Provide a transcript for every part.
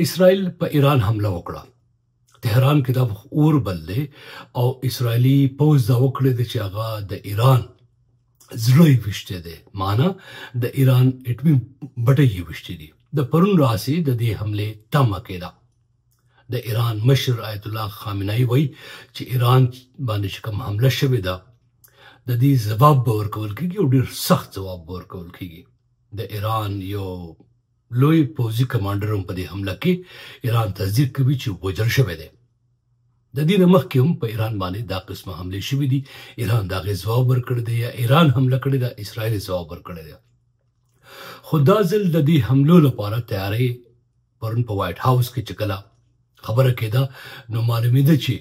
اسرائیل په ایران حمله وکړه. تهران کې دا اور بل دی او اسرائیلي پوځ دا وکړی دی چې هغه د ایران زړه یې ویشتی دی، معنا د ایران اټمي بټۍ یې ویشتي دي. د پرون راسې د دې حملې تمه کېده. د ایران مشر آیت الله خامنه‌ای وایي چې ایران باندې چې کوم حمله شوې ده د دې ځواب به ورکول کېږي او ډېر سخت ځواب به ورکول کېږي. د ایران یو لوی پوځي کمانډر هم په دې حمله کې ایران تصدیق کوي چې وژل شوی دی. د دې نه مخکې هم په ایران باندې دا قسمه حملې شوې دي. ایران د هغې ځواب ورکړی دی یا ایران حمله کړې ده، اسرائیل یې ځواب ورکړی دی. خو دا ځل د دې حملو لپاره تیاری پرون په وایټ هاوس کې چې کله خبره کېده نو معلومېده چې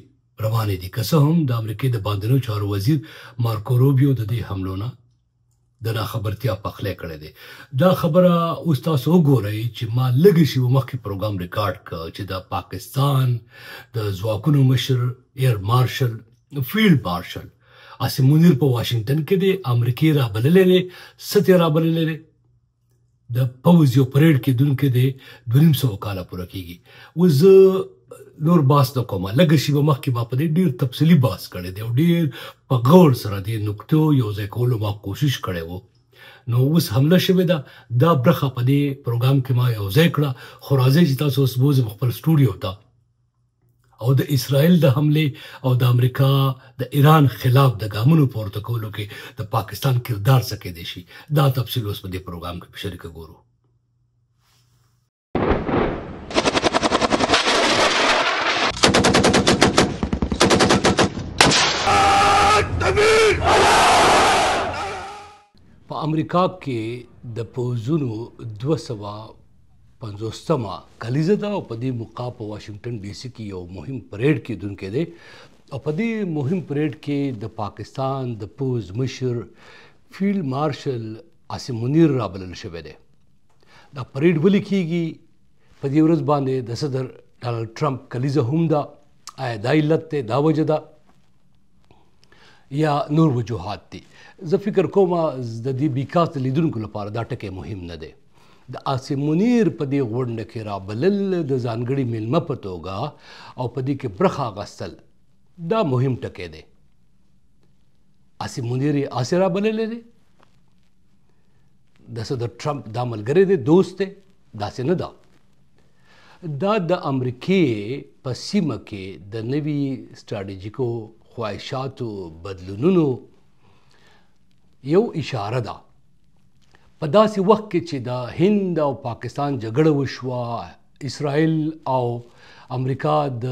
روانې دي. که څه هم د امریکې د باندنیو چارو وزیر مارکو روبیو د دې حملو نه د ناخبرتیا پخلی کړی دی. دا خبره اوس تاسو وګورئ چې ما لږې شېبو مخکې پروګرام ریکارډ کړ چې د پاکستان د ځواکونو مشر ایر مارشل فیلډ مارشل عاصم منیر په واشنګټن کې دی. امریکې رابللی دی، ست یې رابللی دی. د پوځ یو پریډ کېدونکی دی 250 کاله پوره کېږي. اوس زه نور باس نه کومه، لږه شېبه مخکې ما په دې ډېر تفصیلي باس کړی دی او ډېر په غور سره دې نکتو یو ځای کولو ما کوشش کړی و. نو اوس حمله شوې ده، دا برخه په دې پروګرام کې ما یو ځای کړه. خو راځئ چې تاسو اوس بوځم خپل سټوډیو ته او د اسرائیل د حملې او د امریکا د ایران خلاف د ګامونو پورته کولو کې د پاکستان کردار څه کېدی شي، دا تفصیل اوس په دې پروګرام کې په شریکه ګورو. په امریکا کې د پوځونو 250مه کلیزه ده او په دې موقع په واشنګټن ډي سي کې یو مهم پریډ کېدونکی دی او په دې مهم پریډ کې د پاکستان د پوځ مشر فیلډ مارشل عاصم منیر رابلل شوی دی. دا پریډ ولې کېږي؟ په دې ورځ باندې د صدر ډانلډ ټرمپ کلیزه هم ده. آیا دا علت دی، دا وجه ده یا نور وجوهات دي؟ زه فکر کوم د دې بیکاس د لیدونکو لپاره دا ټکی مهم نه دی. د عاصم منیر په دې غونډه کې رابلل د ځانګړي میلمه په توګه او په دې کې برخه اخیستل دا مهم ټکی دی. عاصم منیر یې هسې رابللی دی، د صدر ټرمپ دا ملګری دی، دوست دی، داسې نه ده. دا د امریکې په سیمه کې د نوي سټراټیژیکو خواهشاتو بدلونونو یو اشاره ده. په داسې وخت کې چې د هند او پاکستان جګړه وشوه، اسرائیل او امریکا د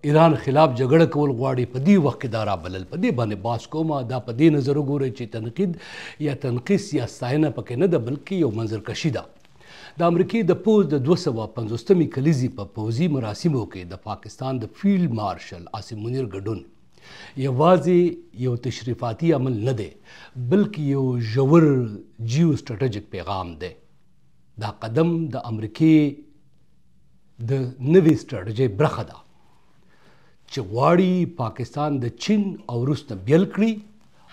ایران خلاف جګړه کول غواړي، په دې وخت کې دا رابلل. په دې باندې باس کومه، دا په دې نظر وګورئ چې تنقید یا تنقیص یا ستاینه پکې نه ده بلکې یو منظرکشي ده. د امریکې د پوځ د 250مې کلیزې په پوځي مراسمو کې د پاکستان د فیلډ مارشل عاصم منیر ګډون یوازې یو تشریفاتي عمل نه دی بلکې یو ژور جیو سټراټیجیک پیغام دی. دا قدم د امریکې د نوې سټراټیژۍ برخه ده چې غواړي پاکستان د چین او روس نه بیل کړي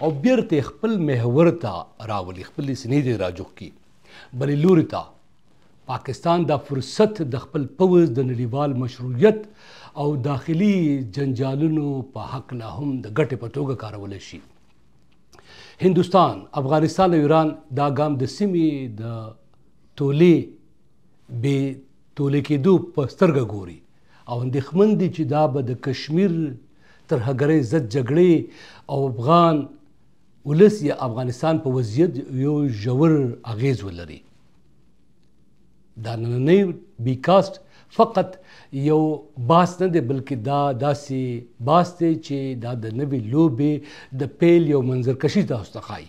او بیرته خپل محور ته راولي، خپلې سینې ته راجوخ کړي. بلې لوري ته پاکستان دا فرصت د خپل پوځ د نړیوال مشروعیت او داخلي جنجالونو په حق نه هم د ګټې په توګه کارولی شي. هندوستان، افغانستان او ایران دا ګام د سیمې د تولې بې تولې کېدو په سترګه ګوري او اندېښمن دي چې دا به د کشمیر ترهګرۍ ضد جګړې او افغان ولس یا افغانستان په وضعیت یو ژور اغیز ولري. دا نننی بیکاسټ فقط یو باس نه دی بلکې دا داسې باس دی چې دا د نوې لوبې د پیل یو منظرکشي تاسو ته ښایي.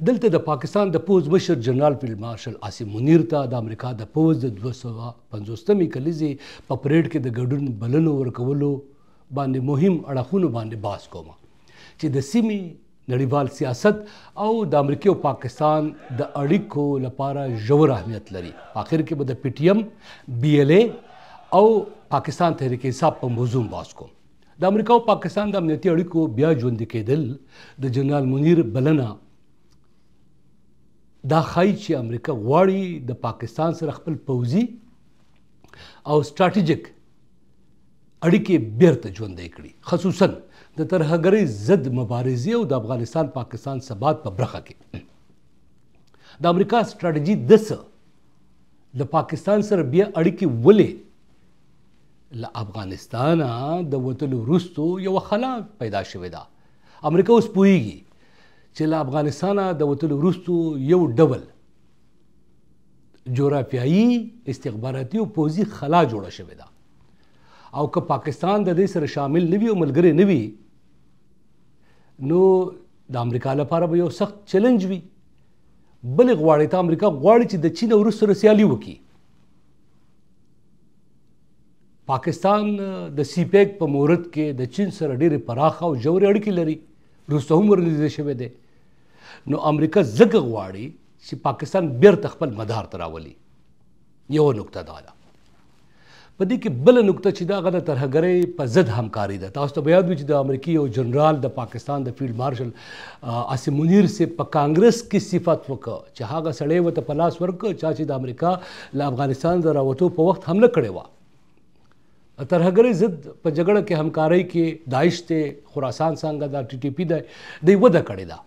دلته د پاکستان د پوځ مشر جنرال فیلډ مارشل عاصم منیر ته د امریکا د پوځ د 250مې کلیزې په پریډ کې د ګډون بلنو ورکولو باندې مهم اړخونو باندې باس کوم چې د سیمې نړیوال سیاست او د امریکا او پاکستان د اړیکو لپاره ژور اهمیت لري. په اخر کې به د پی ټی ایم، بی ایل ای او پاکستان تحریک انصاف په موضوع باس کوم. د امریکا او پاکستان د امنیتي اړیکو بیا ژوندي کېدل د جنرال منیر بلنه دا ښایي چې امریکا غواړي د پاکستان سره خپل پوځي او سټراټیجیک اړیکې بیرته ژوندۍ کړي، خصوصا د ترهګرۍ ضد مبارزې او د افغانستان پاکستان ثبات په برخه کې د امریکا سټراټیجي د پاکستان سره بیا اړیکې ولې له افغانستانه د وتلو وروستو یوه خلا پیدا شوې ده. امریکا اوس پوهیږي چې له افغانستانه د وتلو وروستو یو ډول جغرافیایي استخباراتي او پوځي خلا جوړه شوې ده، او که پاکستان د دې سره شامل نه وي او ملګری نه وي نو د امریکا لپاره به یو سخت چیلنج وي. بلې غواړي ته امریکا غواړي چې د چین او روس سره سیالي وکړي. پاکستان د سی پیک په مورد کې د چین سره ډېرې پراخه او ژورې اړیکې لري، روس ته هم ورنږدې شوی دی. نو امریکا ځکه غواړي چې پاکستان بیرته خپل مدار ته راولي. یوه نکته دا ده. په دې کې بله نکته چې دا هغه د ترهګرۍ په ضد همکاري ده. تاسو ته به یاد وي چې د امریکې یو جنرال د پاکستان د فیلډ مارشل عاصم منیر صاحب په کانګرس کې صفت وکړه چې هغه سړی ورته په لاس ورکړه چا چې د امریکا له افغانستان د راوتو په وخت حمله کړې وه. ترهګرۍ ضد په جګړه کې همکارۍ کې داعش دی، خراسان څنګه دا ټي ټي پي دی، دوی وده کړې ده.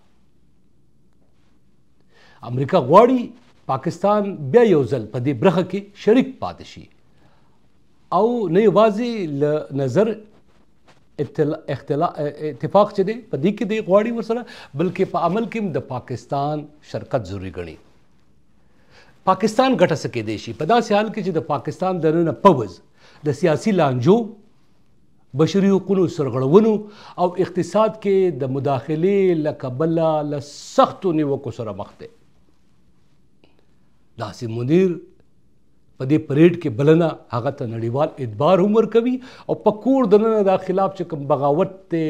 امریکا غواړي پاکستان بیا یو ځل په دې برخه کې شریک پاتې شي، او نه یوازې له نظر اتفاق چې دی په دې کې دی غواړي ورسره، بلکې په عمل کې هم د پاکستان شرکت ضروري ګڼي. پاکستان ګټه څه کېدی شي په داسې حال کې چې د پاکستان دننه پوځ د سیاسي لانجو، بشري حقوقو سرغړونو او اقتصاد کې د مداخلې له کبله له سختو نیوکو سره مخ دی. د عاصم منیر په دې پریډ کې بلنه هغه ته نړیوال اعتبار هم ورکوي، او په کور دننه دا خلاف چې کوم بغاوت دی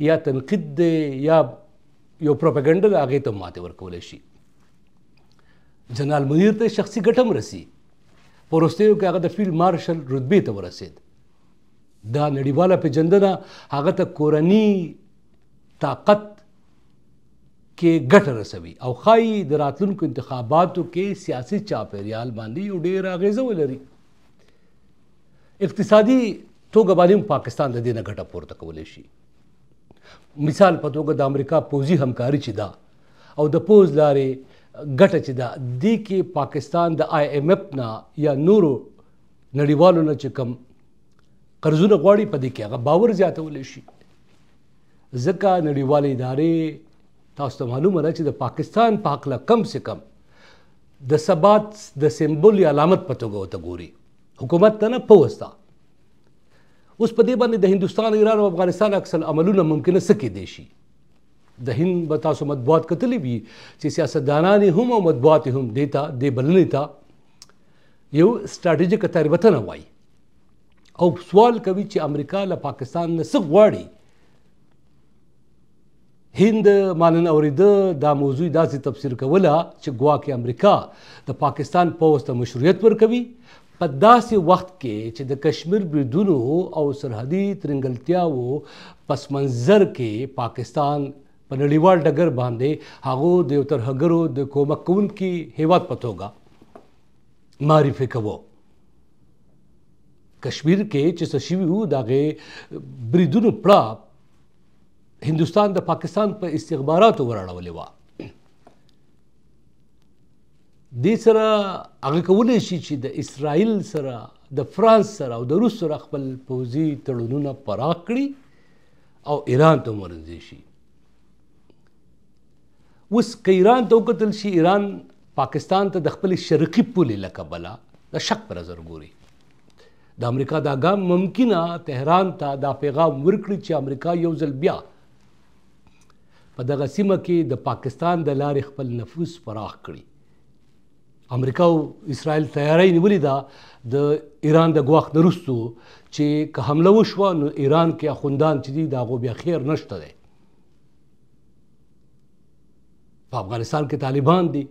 یا تنقید دی یا یو پروپاګنډه ده هغې ته ماتې ورکولی شي. جنرال منیر ته شخصي ګټه هم رسي. په وروستیو کې هغه د فیلډ مارشل رتبې ته ورسېد. دا نړیواله پیژندنه هغه ته کورني طاقت کې ګټه رسوي او ښایي د راتلونکو انتخاباتو کې سیاسي چاپیریال باندې یو ډېر اغیزه ولري. اقتصادي توګه باندې هم پاکستان د دې نه ګټه پورته کولی شي. مثال په توګه د امریکا پوځي همکاري چې ده او د پوځ لارې ګټه چې ده، دې کې پاکستان د آی ایم ایف نه یا نورو نړیوالو نه چې کوم قرضونه غواړي په دې کې هغه باور زیاتولی شي. ځکه نړیوالې ادارې تاسو ته معلومه ده چې د پاکستان په هکله کم سے کم د ثبات د سمبول یا علامت په توګه ورته ګوري، حکومت ته نه، پوځ ته. اوس په دې باندې د هندوستان، ایران او افغانستان اکثر عملونه ممکنه څه کېدی شي. د هند به تاسو مطبوعات کتلی وي چې سیاستدانان یې هم او مطبوعات یې هم دې بلنې ته یو سټراټیجیک تېروتنه وایي او سوال کوي چې امریکا له پاکستان نه څه غواړي. هند ما نن اورېده دا موضوع داسې تفسیر کوله چې ګواکې امریکا د پاکستان پوځ ته مشروعیت ورکوي په داسې وخت کې چې د کشمیر بریدونو او سرحدي ترنګلتیاوو پس منظر کې پاکستان په نړیوال ډګر باندې هغو د یو ترهګرو د کومک کوونکي هیواد په توګه معرفي کوو. کشمیر کې چې څه شوي وو د هغې بریدونو پړه هندوستان د پاکستان په استخباراتو ورړولې وه. دې سره هغه کولی شي چې د اسرائیل سره، د فرانس سره او د روس سره خپل پوځي تړونونه پراخ کړي او ایران ته ورنږدې شي. اوس که ایران ته وکتل شي، ایران پاکستان ته د خپلې شرقي پولې له کبله د شک په نظر ګوري. د امریکا دا ګام ممکنه تهران ته دا پیغام ورکړي چې امریکا یو ځل بیا په دغه سیمه کې د پاکستان د لارې خپل نفوذ پراخ کړي. امریکا او اسرائیل تیاری نیولې ده د ایران د ګواښ نه وروستو چې که حمله وشوه نو ایران کې اخوندان چې دي د هغو بیا خیر نشته دی. په افغانستان کې طالبان دي،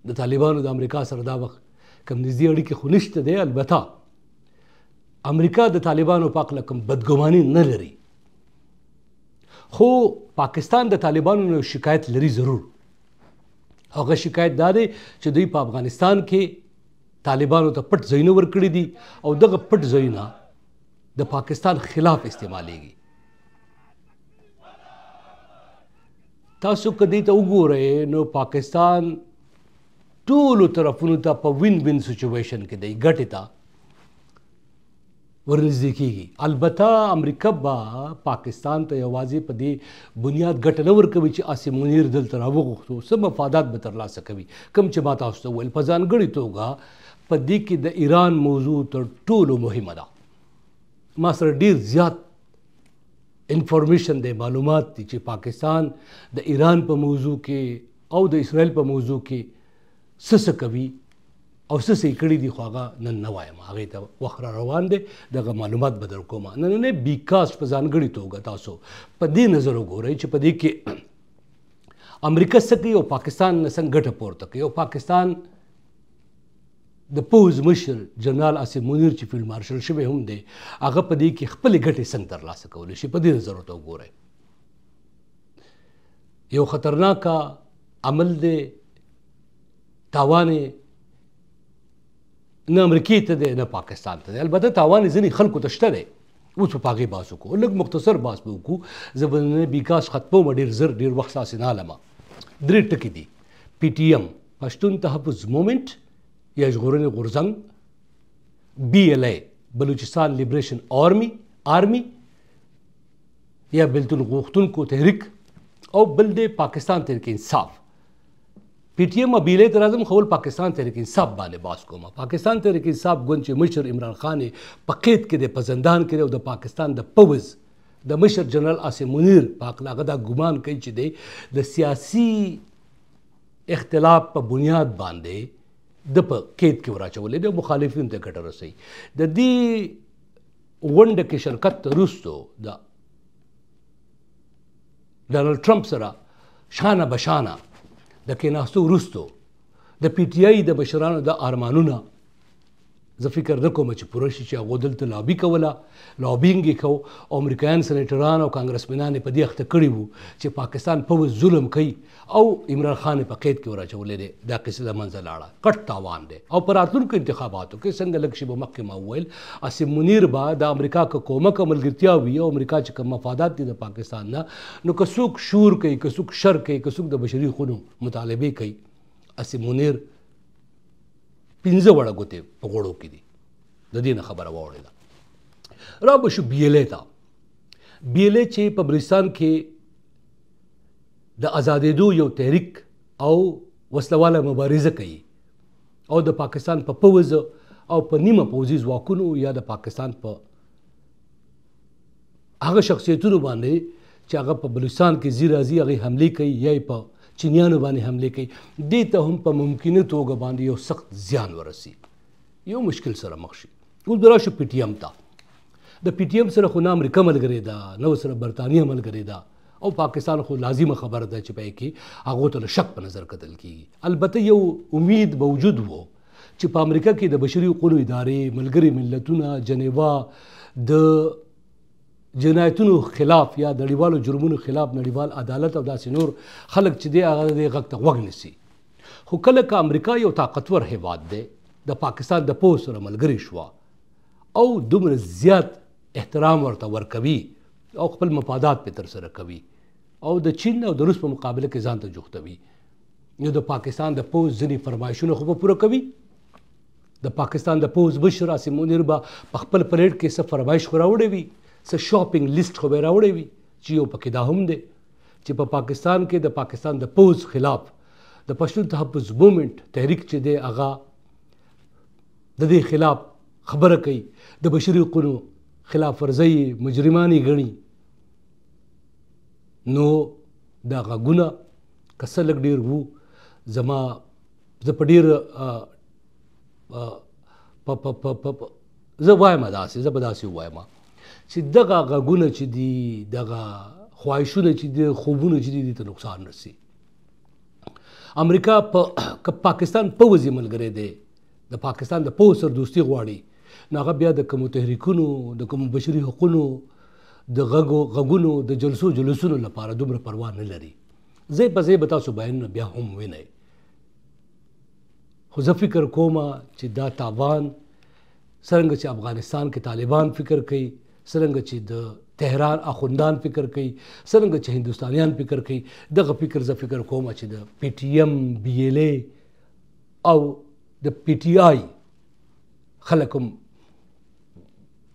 د طالبانو د امریکا سره دا وخت کم نږدې اړیکې خو نشته دی. البته امریکا د طالبانو په هکله کوم بدګماني نه لري، خو پاکستان د طالبانو نه شکایت لري ضرور. هغه شکایت دا دی چې دوی په افغانستان کې طالبانو ته پټ ځایونه ورکړي دي او دغه پټ ځایونه د پاکستان خلاف استعمالیږي. تاسو که دې ته وګورئ نو پاکستان ټولو طرفونو ته په وین وین سچویشن کې دی، ګټې ته ورنږدې کېږي. البته امریکا به پاکستان ته یوازې په دې بنیاد ګټه نه ورکوي چې اسې منیر دلته راوغوښتو، څه مفادات به ترلاسه کوي کوم چې ما تاسو ته وویل. په ځانګړې توګه په دې کې د ایران موضوع تر ټولو مهمه ده. ما سره ډېر زیات انفارمیشن دی، معلومات دي چې پاکستان د ایران په موضوع کې او د اسرائیل په موضوع کې څه کوي او څه یې کړي دي، خو هغه نن نه وایم، هغې ته وخت را روان دی، دغه معلومات به در کومه. نننی بیکاز په ځانګړې توګه تاسو په دې نظر وګورئ چې په دې کې امریکا څه کوي او پاکستان نه څنګه ګټه پورته کوي. او پاکستان د پوځ مشر جنرال اسیم منیر چې فیلډ مارشل شوی هم دی، هغه په دې کې خپلې ګټې څنګه ترلاسه کولی شي، په دې نظر ورته وګورئ. یو خطرناکه عمل دی، تاوان نه امریکې ته دی نه پاکستان ته دی. البته تاوان ځینې خلکو ته شته دی، اوس په هغې بحث وکړو، لږ مختصر بحث به وکړو. زه به نن بیکاز ختموم ډېر زر، ډېر وخت ستاسې نه علمه. 3 ټکي دي: PTM پښتون تحفظ مومنټ یا ژغورنې غورځنګ، BLA بلوچستان لیبریشن آرمی یا بېلتون غوښتونکو تحریک، او بل دی پاکستان تحریک انصاف. PTM او BLA ته راځم، خو ول پاکستان تحریک انصاف باندې بحث کوم. پاکستان تحریک انصاف ګوند چې مشر عمران خان په قید کې دی، په زندان کې دی، او د پاکستان د پوځ د مشر جنرال اسیم منیر په هکله هغه دا ګمان کوي چې دی د سیاسي اختلاف په بنیاد باندې د په قید کې وراچولی دی، مخالفینو ته ګټه رسوي. د دې غونډه کې شرکت وروستو د ډانلډ ټرمپ سره شانه بشانه د کېناستو وروستو د PTI د مشرانو د ارمانونه زه فکر نه کوم چې پوره شي، چې هغو دلته لابي کوله، لابینګ یې کو، او امریکایان سنیټران او کانګرسمنان یې په دې اخته کړي وو چې پاکستان پوځ ظلم کوي او عمران خان په قید کې وراچولی دی. دا قصه د منځه لاړه، کټ تاوان دی. او په راتلونکو انتخاباتو کې څنګه لږ شي به مخکې ما وویل، اسیم منیر به د امریکا که کومک او ملګرتیا وي او امریکا چې کوم مفادات دي د پاکستان نه، نو که څوک شور کوي، که څوک شر کوي، که څوک د بشري حقونو مطالبې کوي، اسیم منیر 15 وړه ګوتې په غوړو کې دي. د دې نه خبره واورېده. را به شو BLA ته. BLA چې په بلوچستان کې د ازادېدو یو تحریک او وسلواله مبارزه کوي، او د پاکستان په پوځ او په نیمه پوځي ځواکونو یا د پاکستان په هغه شخصیتونو باندې چې هغه په بلوچستان کې ځي راځي، هغې حملې کوي یا یې په چینیانو باندې حملې کوي، دې ته هم په ممکنه توګه باندې یو سخت زیان ورسي، یو مشکل سره مخ شي. اوس به راشو PTM ته. د PTM سره خو نه امریکا ملګرې ده، نه ورسره برطانیه ملګرې ده، او پاکستان خو لازمه خبره ده چې په کې هغو ته له شک په نظر کتل کېږي. البته یو امید موجود و چې په امریکا کې د بشري حقوقو ادارې، ملګري ملتونه، جنیوا د جنایتونو خلاف یا د نړیوالو جرمونو خلاف نړیوال عدالت او داسې نور خلک چې دی هغه د غږ ته غوږ نیسي. خو کله که امریکا یو طاقتور هیواد دی د پاکستان د پوځ سره ملګري شوه او دومره زیات احترام ورته ورکوي او خپل مفادات پې ترسره کوي او د چین او د روس په مقابله کې ځان ته جوختوي، نو د پاکستان د پوځ ځینې فرمایشونه خو به پوره کوي. د پاکستان د پوځ مشر اسیم منیر به په خپل پریډ کې څه فرمایش خو راوړی وي، څه شاپینګ لیست خو به یې راوړی وي چې یو پکې دا هم دی چې په پاکستان کې د پاکستان د پوځ خلاف د پښتون تحفظ مومنټ تحریک چې دی هغه د دې خلاف خبره کوي، د بشري حقوقو خلاف ورزۍ مجرمانې ګڼي. نو دا غږونه که څه لږ ډېر وو، زه په ډېر زه وایم داسې، زه به داسې ووایم چې دغه غږونه چې دي، دغه خواهشونه چې دي، خوبونه چې دي، دې ته نقصان رسي. امریکا که پاکستان پوځ یې ملګری دی، د پاکستان د پوځ سره دوستي غواړي، نو هغه بیا د کومو تحریکونو، د کومو بشري حقونو، د غږونو، د جلسونو لپاره دومره پروا نه لري. ځای په ځای به تاسو بیانونه بیا هم وینئ، خو خو زه فکر کوم چې دا تاوان څرنګه چې افغانستان کې طالبان فکر کوي، څرنګه چې د تهران اخوندان فکر کوي، څرنګه چې هندوستانیان فکر کوي، دغه فکر زه فکر کوم چې د پی ټی ایم، بی ایل ای او د پی ټی آی خلک هم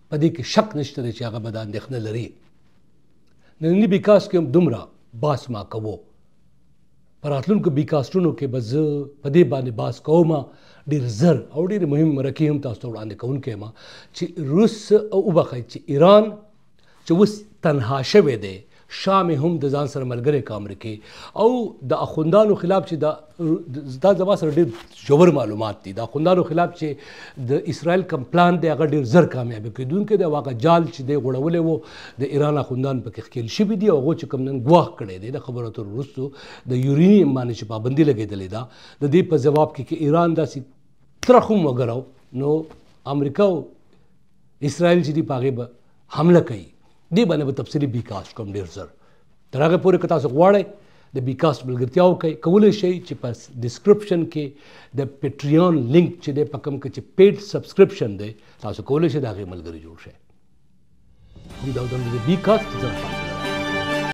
په دې کې شک نشته دی چې هغه به دا اندېښنه لري. ننني بیکاس کې هم دومره باس ما کوو، په راتلونکو بیکاسټونو کې به زه په دې باندې باس کوم ډېر زر او ډېر مهم مرکې هم تاسو ته وړاندې کوونکی یم چې روس وبخئ چې ایران چې اوس تنها شوی دی، شام هم د ځان سره ملګری که امریکې او د اخوندانو خلاف چې دا زما سره ډېر ژور معلومات دي، د اخوندانو خلاف چې د اسرائیل کم پلان دی هغه ډېر زر کامیابه کېدونکی دی او هغه جال چې دی غوړولی و د ایران اخوندان پکې ښکېل شوي دي او هغو چې کوم نن ګواښ کړی دی د خبرو اترو وروستو د یورینیم باندې چې پابندي لګېدلې ده، د دې په ځواب کې که ایران داسې ترخ هم وګرو نو امریکا او اسرائیل چې دي په هغې به حمله کوي. دې باندې به تفصیلي بیکاست کوم ډېر زر. تر هغې پورې که تاسو غواړئ د بیکاست ملګرتیا وکړئ، کولی شئ چې په ډسکرپشن کې د پیټریون لینک چې دی په کوم کې چې پیډ سبسکرپشن دی تاسو کولی شئ د هغې ملګري جوړ شئ. همدا ډول د بیکاست زه